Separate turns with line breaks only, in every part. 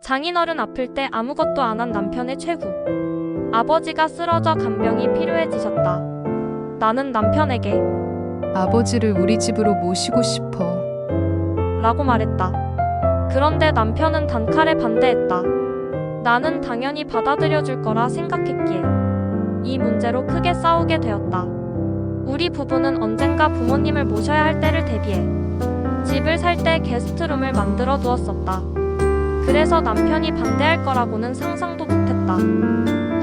장인어른 아플 때 아무것도 안 한 남편의 최후. 아버지가 쓰러져 간병이 필요해지셨다. 나는 남편에게
아버지를 우리 집으로 모시고 싶어.
라고 말했다. 그런데 남편은 단칼에 반대했다. 나는 당연히 받아들여줄 거라 생각했기에 이 문제로 크게 싸우게 되었다. 우리 부부는 언젠가 부모님을 모셔야 할 때를 대비해 집을 살 때 게스트룸을 만들어 두었었다. 그래서 남편이 반대할 거라고는 상상도 못했다.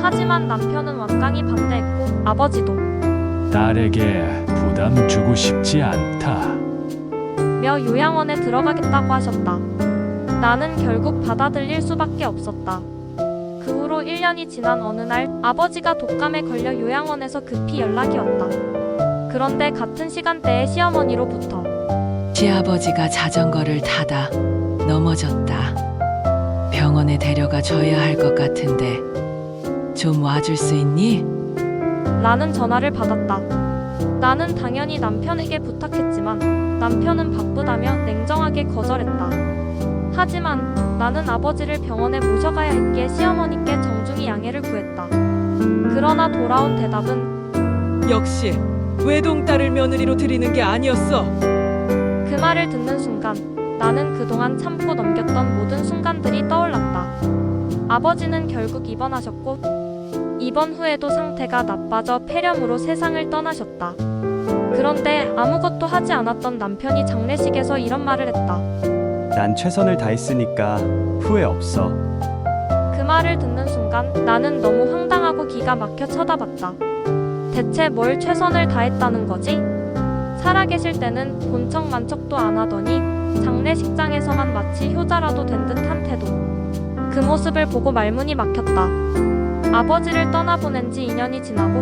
하지만 남편은 완강히 반대했고 아버지도
딸에게 부담 주고 싶지 않다.
며 요양원에 들어가겠다고 하셨다. 나는 결국 받아들일 수밖에 없었다. 그 후로 1년이 지난 어느 날 아버지가 독감에 걸려 요양원에서 급히 연락이 왔다. 그런데 같은 시간대에 시어머니로부터
시아버지가 자전거를 타다 넘어졌다. 병원에 데려가 줘야 할 것 같은데 좀 와줄 수 있니?
라는 전화를 받았다. 나는 당연히 남편에게 부탁했지만 남편은 바쁘다며 냉정하게 거절했다. 하지만 나는 아버지를 병원에 모셔가야 했기에 시어머니께 정중히 양해를 구했다. 그러나 돌아온 대답은
역시 외동딸을 며느리로 들이는 게 아니었어.
그 말을 듣는 순간 나는 그동안 참고 넘겼던 모든 순간들이 떠올랐다. 아버지는 결국 입원하셨고 입원 후에도 상태가 나빠져 폐렴으로 세상을 떠나셨다. 그런데 아무것도 하지 않았던 남편이 장례식에서 이런 말을 했다.
난 최선을 다했으니까 후회 없어.
그 말을 듣는 순간 나는 너무 황당하고 기가 막혀 쳐다봤다. 대체 뭘 최선을 다했다는 거지? 살아계실 때는 본척 만척도 안 하더니 장례식장에서만 마치 효자라도 된 듯한 태도. 그 모습을 보고 말문이 막혔다. 아버지를 떠나보낸 지 2년이 지나고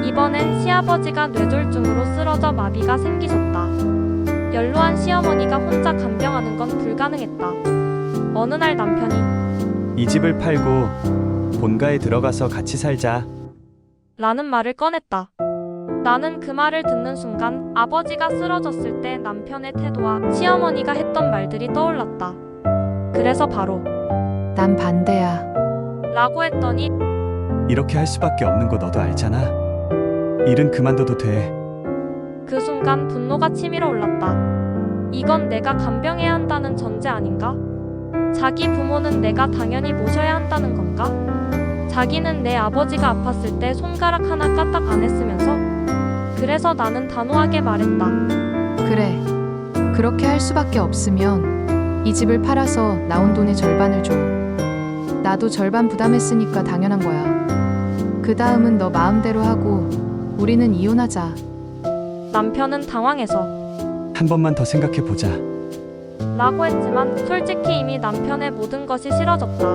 이번엔 시아버지가 뇌졸중으로 쓰러져 마비가 생기셨다. 연로한 시어머니가 혼자 간병하는 건 불가능했다. 어느 날 남편이
이 집을 팔고 본가에 들어가서 같이 살자.
라는 말을 꺼냈다. 나는 그 말을 듣는 순간 아버지가 쓰러졌을 때 남편의 태도와 시어머니가 했던 말들이 떠올랐다. 그래서 바로
난 반대야.
라고 했더니
이렇게 할 수밖에 없는 거 너도 알잖아. 일은 그만둬도 돼.
그 순간 분노가 치밀어 올랐다. 이건 내가 간병해야 한다는 전제 아닌가? 자기 부모는 내가 당연히 모셔야 한다는 건가? 자기는 내 아버지가 아팠을 때 손가락 하나 까딱 안 했으면서? 그래서 나는 단호하게 말했다.
그래. 그렇게 할 수밖에 없으면 이 집을 팔아서 나온 돈의 절반을 줘. 나도 절반 부담했으니까 당연한 거야. 그 다음은 너 마음대로 하고 우리는 이혼하자.
남편은 당황해서
한 번만 더 생각해 보자.
라고 했지만 솔직히 이미 남편의 모든 것이 싫어졌다.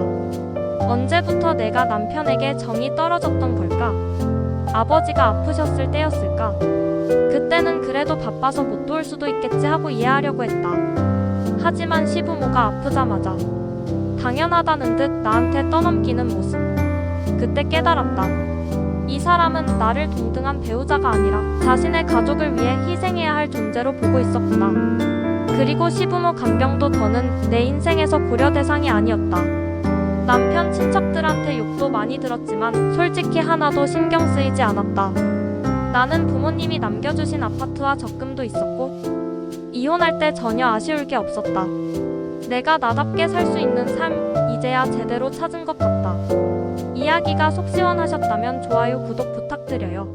언제부터 내가 남편에게 정이 떨어졌던 걸까? 아버지가 아프셨을 때였을까? 그때는 그래도 바빠서 못 도울 수도 있겠지 하고 이해하려고 했다. 하지만 시부모가 아프자마자 당연하다는 듯 나한테 떠넘기는 모습. 그때 깨달았다. 이 사람은 나를 동등한 배우자가 아니라 자신의 가족을 위해 희생해야 할 존재로 보고 있었구나. 그리고 시부모 간병도 더는 내 인생에서 고려 대상이 아니었다. 남편 친척들한테 욕도 많이 들었지만 솔직히 하나도 신경 쓰이지 않았다. 나는 부모님이 남겨주신 아파트와 적금도 있었고 이혼할 때 전혀 아쉬울 게 없었다. 내가 나답게 살 수 있는 삶, 이제야 제대로 찾은 것 같다. 이야기가 속 시원하셨다면 좋아요, 구독 부탁드려요.